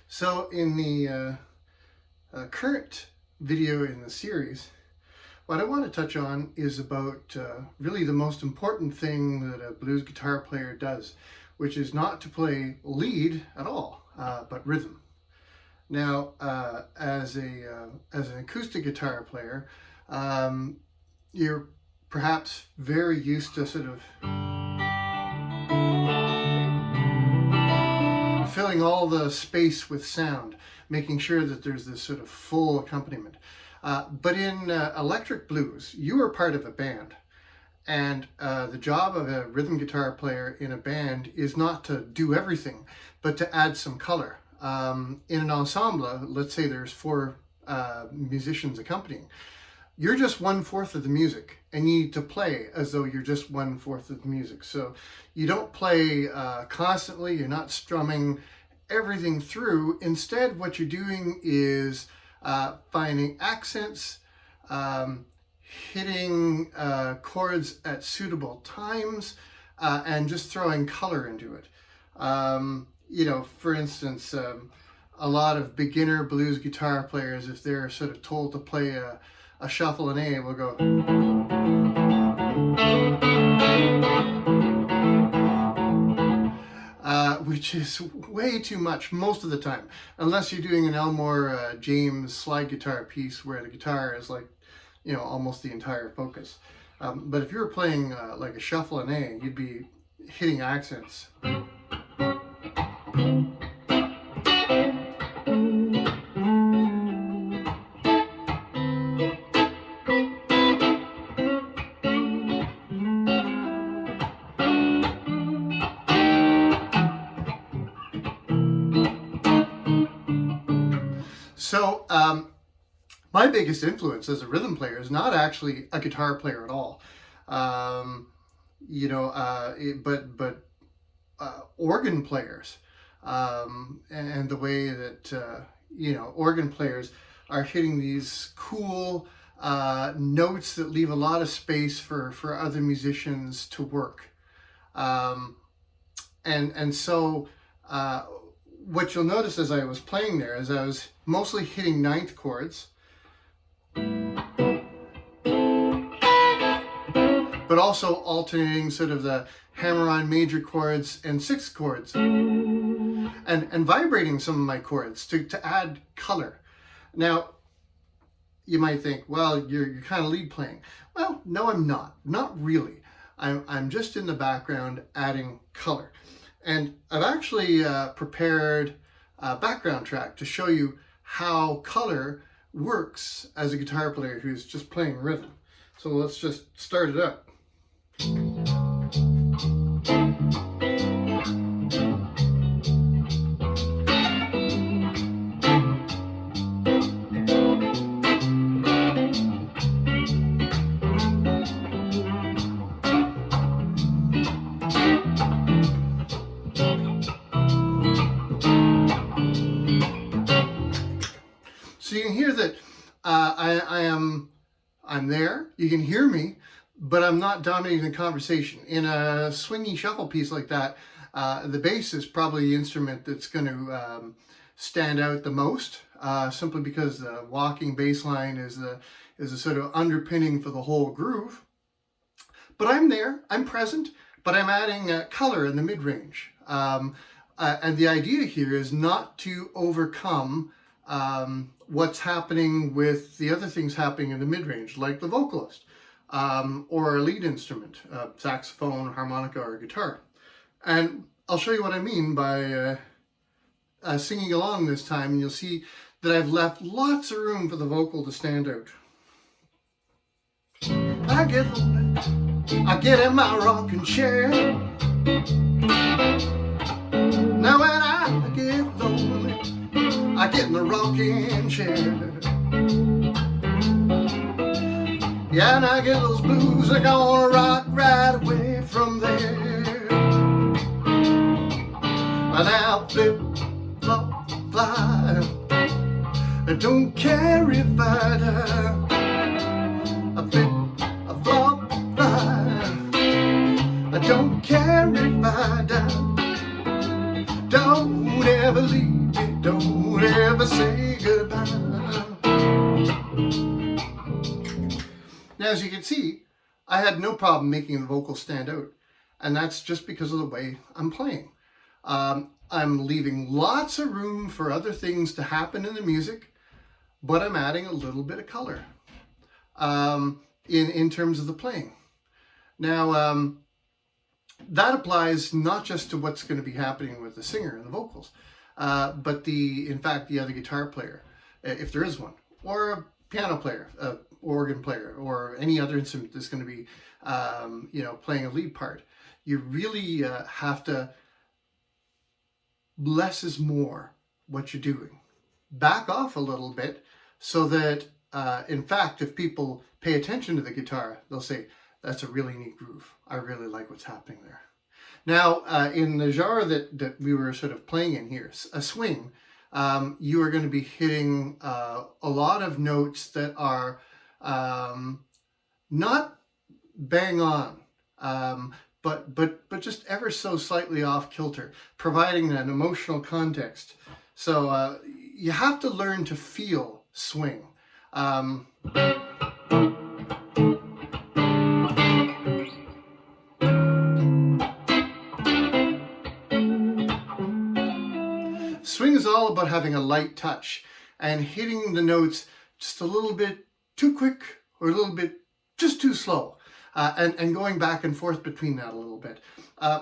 So in the current video in the series, what I want to touch on is about really the most important thing that a blues guitar player does, which is not to play lead at all, but rhythm. Now, as an acoustic guitar player, you're perhaps very used to sort of filling all the space with sound, making sure that there's this sort of full accompaniment. But in electric blues, you are part of a band. And the job of a rhythm guitar player in a band is not to do everything, but to add some color. In an ensemble, let's say there's four musicians accompanying. You're just 1/4 of the music, and you need to play as though you're just 1/4 of the music. So you don't play constantly, you're not strumming everything through. Instead, what you're doing is finding accents, hitting chords at suitable times, and just throwing color into it. For instance, a lot of beginner blues guitar players, if they're sort of told to play a shuffle and A, will go, which is way too much most of the time, unless you're doing an Elmore James slide guitar piece where the guitar is like, almost the entire focus. But if you were playing like a shuffle and A, you'd be hitting accents. So my biggest influence as a rhythm player is not actually a guitar player at all, but organ players, and the way that organ players are hitting these cool notes that leave a lot of space for other musicians to work, so. What you'll notice as I was playing there is I was mostly hitting ninth chords, but also alternating sort of the hammer-on major chords and sixth chords, and vibrating some of my chords to add color. Now, you might think, well, you're kind of lead playing. Well, no, I'm not. Not really. I'm just in the background adding color. And I've actually prepared a background track to show you how color works as a guitar player who's just playing rhythm. So let's just start it up. So you can hear that I'm there, you can hear me, but I'm not dominating the conversation. In a swingy shuffle piece like that, the bass is probably the instrument that's going to stand out the most, simply because the walking bass line is a sort of underpinning for the whole groove. But I'm there, I'm present, but I'm adding color in the mid-range. And the idea here is not to overcome what's happening with the other things happening in the mid-range, like the vocalist, or a lead instrument, saxophone, harmonica, or guitar. And I'll show you what I mean by singing along this time, and you'll see that I've left lots of room for the vocal to stand out. I get in my rocking chair. Now when I get lonely, I get in the rocking chair. Yeah, and I get those blues are gonna rock right away from there. And I'll flip, flop, fly. I don't care if I die. I flip, I flop, fly. I don't care if I die. Don't ever leave Don't ever say goodbye. Now, as you can see, I had no problem making the vocals stand out. And that's just because of the way I'm playing. I'm leaving lots of room for other things to happen in the music, but I'm adding a little bit of color in terms of the playing. Now, that applies not just to what's going to be happening with the singer and the vocals, but in fact, the other guitar player, if there is one, or a piano player, organ player, or any other instrument that's going to be, playing a lead part. You really have to less is more what you're doing. Back off a little bit so that, in fact, if people pay attention to the guitar, they'll say, that's a really neat groove. I really like what's happening there. Now, in the genre that we were sort of playing in here, a swing, you are going to be hitting a lot of notes that are not bang on, but just ever so slightly off kilter, providing an emotional context. So you have to learn to feel swing. Swing is all about having a light touch and hitting the notes just a little bit too quick or a little bit just too slow, and going back and forth between that a little bit.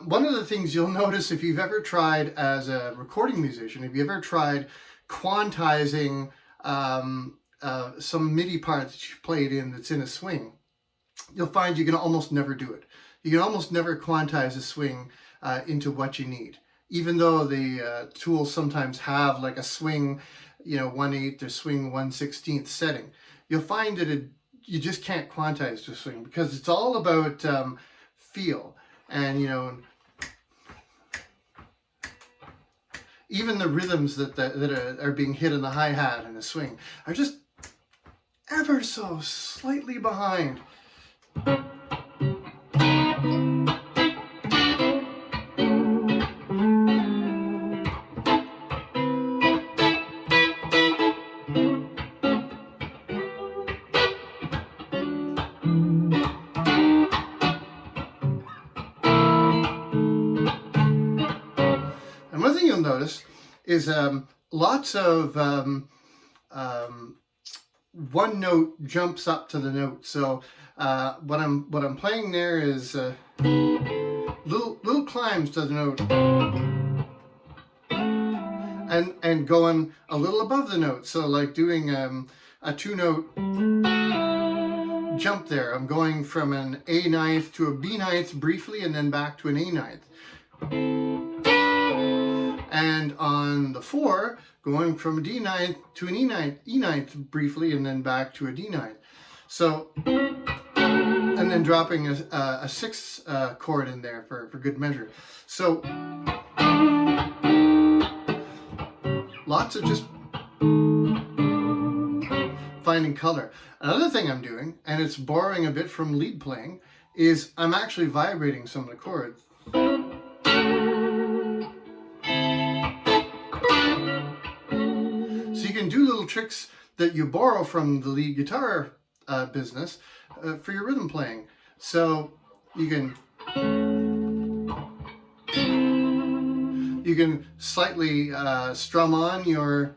One of the things you'll notice if you've ever tried as a recording musician, if you ever tried quantizing some MIDI part that you've played in that's in a swing, you'll find you can almost never do it. You can almost never quantize a swing into what you need. Even though the tools sometimes have like a swing, 1/8 or swing 1/16 setting, you'll find that you just can't quantize the swing because it's all about feel. And, even the rhythms that are being hit in the hi-hat and the swing are just ever so slightly behind. And one thing you'll notice is lots of one note jumps up to the note. So what I'm playing there is little climbs to the note, and going a little above the note. So like doing a 2-note jump there. I'm going from an A ninth to a B ninth briefly, and then back to an A ninth. And on the 4, going from a D ninth to an E ninth briefly, and then back to a D ninth. So, and then dropping a 6th chord in there for good measure. So, lots of just finding color. Another thing I'm doing, and it's borrowing a bit from lead playing, is I'm actually vibrating some of the chords. So you can do little tricks that you borrow from the lead guitar business for your rhythm playing. So you can slightly strum on your,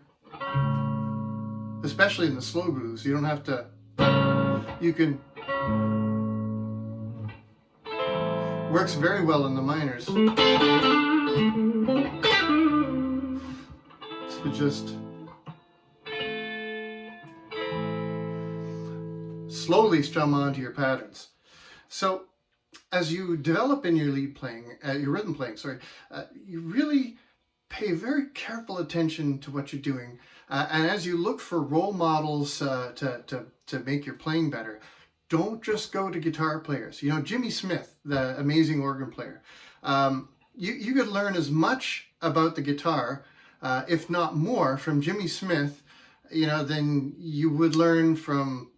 especially in the slow grooves. You don't have to. You can. Works very well in the minors. So just slowly strum onto your patterns. So as you develop in your lead playing, your rhythm playing, you really pay very careful attention to what you're doing. And as you look for role models to make your playing better, don't just go to guitar players. Jimmy Smith, the amazing organ player. You could learn as much about the guitar, if not more, from Jimmy Smith, than you would learn from,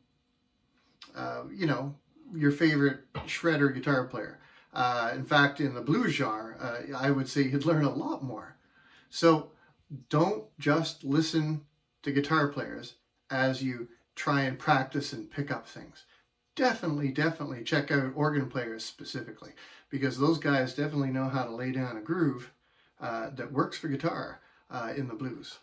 your favorite shredder guitar player. In fact, in the blues genre, I would say you'd learn a lot more. So don't just listen to guitar players as you try and practice and pick up things. Definitely check out organ players specifically, because those guys definitely know how to lay down a groove that works for guitar in the blues.